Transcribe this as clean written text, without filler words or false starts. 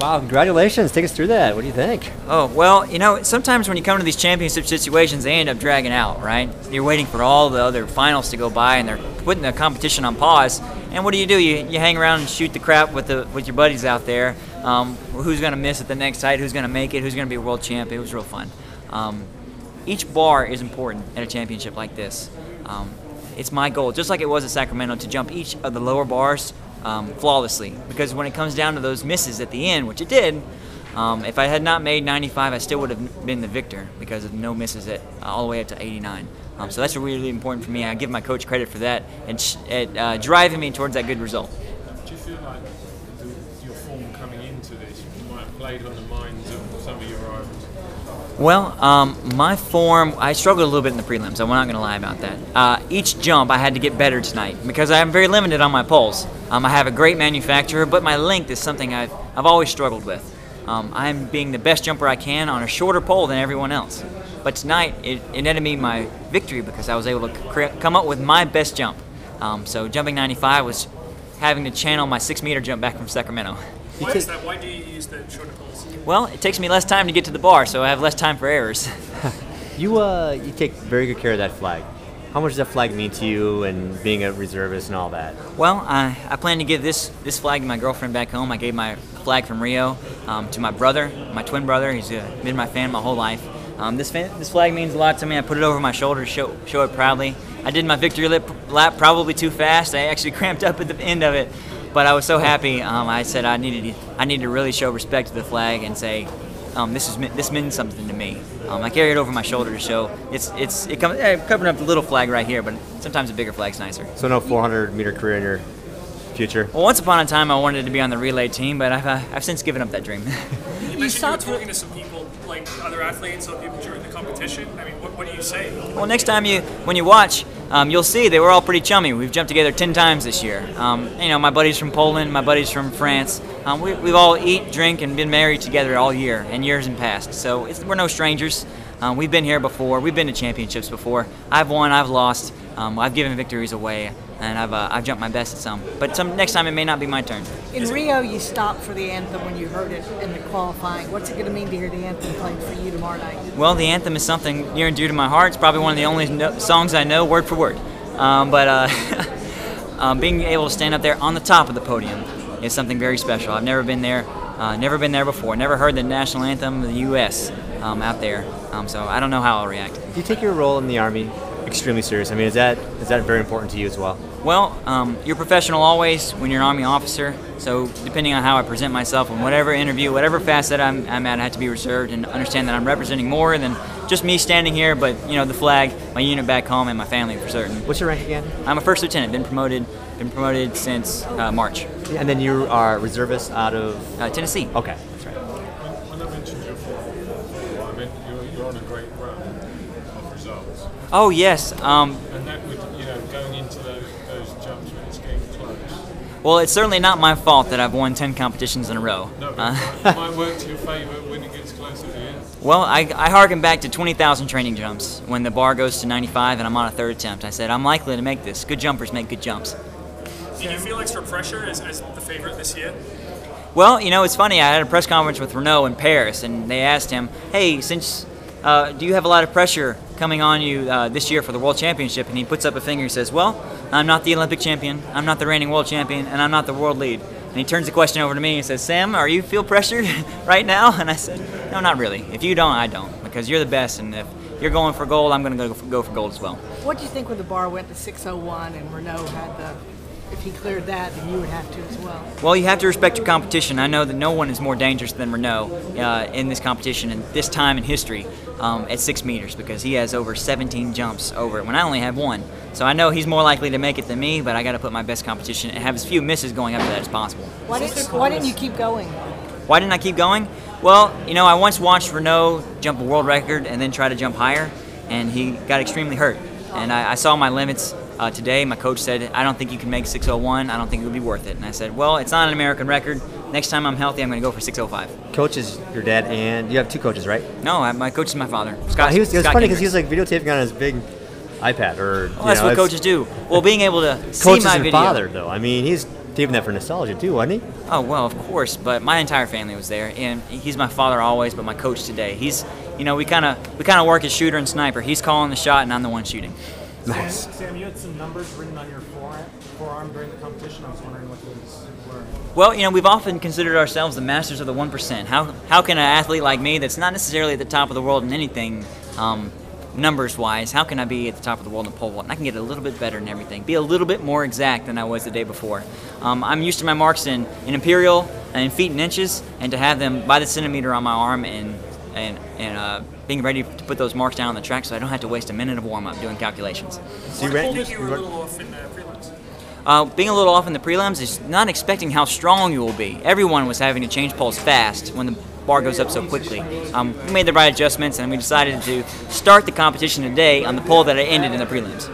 Wow, congratulations. Take us through that. What do you think? Oh, well, you know, sometimes when you come to these championship situations, they end up dragging out, right? You're waiting for all the other finals to go by, and they're putting the competition on pause. And what do? You hang around and shoot the crap with your buddies out there. Who's going to miss at the next height? Who's going to make it? Who's going to be a world champ? It was real fun. Each bar is important at a championship like this. It's my goal, just like it was at Sacramento, to jump each of the lower bars flawlessly, because when it comes down to those misses at the end, which it did, if I had not made 95, I still would have been the victor because of no misses all the way up to 89. So that's really important for me. I give my coach credit for that and driving me towards that good result. Do you feel like your form coming into this might have played on the minds of some of your rivals? Well, my form, I struggled a little bit in the prelims. I'm not going to lie about that. Each jump I had to get better tonight because I'm very limited on my poles. I have a great manufacturer, but my length is something I've always struggled with. I'm being the best jumper I can on a shorter pole than everyone else. But tonight, it netted me my victory because I was able to come up with my best jump. So jumping 95 was having to channel my 6-meter jump back from Sacramento. Why is that? Why do you use the shorter poles? Well, it takes me less time to get to the bar, so I have less time for errors. You take very good care of that flag. How much does that flag mean to you and being a reservist and all that? Well, I plan to give this flag to my girlfriend back home. I gave my flag from Rio to my brother, my twin brother. He's been my fan my whole life. This flag means a lot to me. I put it over my shoulder to show it proudly. I did my victory lap probably too fast. I actually cramped up at the end of it, but I was so happy. I said I needed to really show respect to the flag and say this means something to me. I carry it over my shoulder to show covering up the little flag right here, but sometimes a bigger flag's nicer. So no 400-meter career in your future? Well, once upon a time I wanted to be on the relay team, but I've since given up that dream. You mentioned you were talking to some people, like other athletes, some people during the competition. I mean, what do you say? Well, next time when you watch, you'll see they were all pretty chummy. We've jumped together 10 times this year. You know, my buddies from Poland, my buddies from France. We've all eat, drink, and been married together all year and years in past. So we're no strangers. We've been here before. We've been to championships before. I've won. I've lost. I've given victories away, and I've jumped my best at some. But next time it may not be my turn. In Rio, you stopped for the anthem when you heard it in the qualifying. What's it going to mean to hear the anthem played for you tomorrow night? Well, the anthem is something near and dear to my heart. It's probably one of the only songs I know word for word. Being able to stand up there on the top of the podium is something very special. I've never been there before. Never heard the national anthem of the U.S. Out there. So I don't know how I'll react. Do you take your role in the Army extremely serious? I mean, is that very important to you as well? Well, you're professional always when you're an Army officer. So depending on how I present myself in whatever interview, whatever facet I'm at, I have to be reserved and understand that I'm representing more than just me standing here, but you know, the flag, my unit back home, and my family for certain. What's your rank again? I'm a first lieutenant. Been promoted since March. And then you are reservist out of Tennessee. Okay, that's right. When I mentioned your form, I meant you're on a great run of results. Oh yes. And that would, going into those jumps when it's getting close. Well, it's certainly not my fault that I've won 10 competitions in a row. No, but it might work to your favor when it gets closer to the end. Well, I harken back to 20,000 training jumps when the bar goes to 95 and I'm on a third attempt. I said, I'm likely to make this. Good jumpers make good jumps. Do you feel extra pressure as the favorite this year? Well, it's funny. I had a press conference with Renaud in Paris, and they asked him, hey, since do you have a lot of pressure coming on you this year for the World Championship? And he puts up a finger and says, well, I'm not the Olympic champion, I'm not the reigning world champion, and I'm not the world lead. And he turns the question over to me and says, Sam, are you feel pressured right now? And I said, no, not really. If you don't, I don't, because you're the best, and if you're going for gold, I'm going to go for gold as well. What do you think when the bar went to 601 and Renaud had if he cleared that, then you would have to as well? Well, you have to respect your competition. I know that no one is more dangerous than Renaud in this competition and this time in history at 6 meters, because he has over 17 jumps over it when I only have 1. So I know he's more likely to make it than me, but I got to put my best competition and have as few misses going up to that as possible. Why didn't you keep going? Why didn't I keep going? Well, I once watched Renaud jump a world record and then try to jump higher, and he got extremely hurt. And I saw my limits today. My coach said, I don't think you can make 601. I don't think it would be worth it. And I said, well, it's not an American record. Next time I'm healthy, I'm going to go for 605. Coach is your dad, and you have 2 coaches, right? No, my coach is my father. Scott. It was Scott funny because Kendricks. he was like videotaping on his big iPad, or well, that's what coaches do. Well, being able to see coach my is your video. father, though. I mean, he's Taping that for nostalgia too, wasn't he? Oh well, of course. But my entire family was there, and he's my father always, but my coach today. He's, we kind of work as shooter and sniper. He's calling the shot, and I'm the one shooting. Nice. Sam, you had some numbers written on your forearm during the competition. I was wondering what those were. Well, we've often considered ourselves the masters of the 1%. How can an athlete like me, that's not necessarily at the top of the world in anything, numbers-wise, how can I be at the top of the world in pole vault? And I can get a little bit better in everything, be a little bit more exact than I was the day before. I'm used to my marks in imperial and in feet and inches, and to have them by the centimeter on my arm and being ready to put those marks down on the track, so I don't have to waste a minute of warm-up doing calculations. So I think you were a little off in the prelims. Being a little off in the prelims is not expecting how strong you will be. Everyone was having to change poles fast when the bar goes up so quickly. We made the right adjustments, and we decided to start the competition today on the pole that I ended in the prelims.